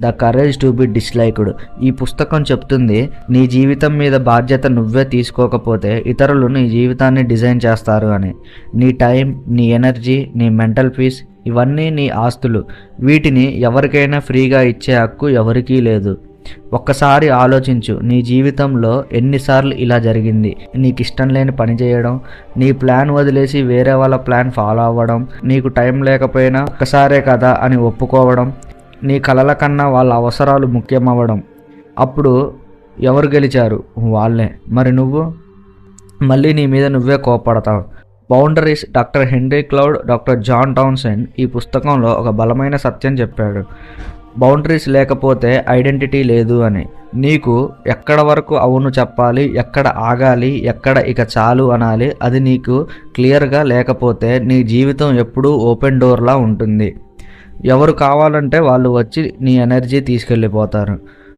The courage to be disliked. ఈ పుస్తకం చెప్తుంది, నీ జీవితం మీద బాధ్యత నువ్వే తీసుకోకపోతే ఇతరులు నీ జీవితాన్ని డిజైన్ చేస్తారు అని. నీ టైం, నీ ఎనర్జీ, నీ మెంటల్ పీస్ ఇవన్నీ నీ ఆస్తులు. వీటిని ఎవరికైనా ఫ్రీగా ఇచ్చే హక్కు ఎవరికీ లేదు. ఒక్కసారి ఆలోచించు, నీ జీవితంలో ఎన్నిసార్లు ఇలా జరిగింది? నీకు ఇష్టం లేని పని చేయడం, నీ ప్లాన్ వదిలేసి వేరే వాళ్ళ ప్లాన్ ఫాలో అవ్వడం, నీకు టైం లేకపోయినా ఒక్కసారే కదా అని ఒప్పుకోవడం, నీ కలల కన్నా వాళ్ళ అవసరాలు ముఖ్యమవ్వడం. అప్పుడు ఎవరు గెలిచారు? వాళ్ళే. మరి నువ్వు మళ్ళీ నీ మీద నువ్వే కోప్పడతావు. Boundaries. Doctor Henry Cloud, doctor John Townsend ఈ పుస్తకంలో ఒక బలమైన సత్యం చెప్పాడు. బౌండరీస్ లేకపోతే ఐడెంటిటీ లేదు అని. నీకు ఎక్కడ వరకు అవును చెప్పాలి, ఎక్కడ ఆగాలి, ఎక్కడ ఇక చాలు అనాలి, అది నీకు క్లియర్గా లేకపోతే నీ జీవితం ఎప్పుడూ ఓపెన్ డోర్లా ఉంటుంది. ఎవరు కావాలంటే వాళ్ళు వచ్చి నీ ఎనర్జీ తీసుకెళ్ళిపోతారు.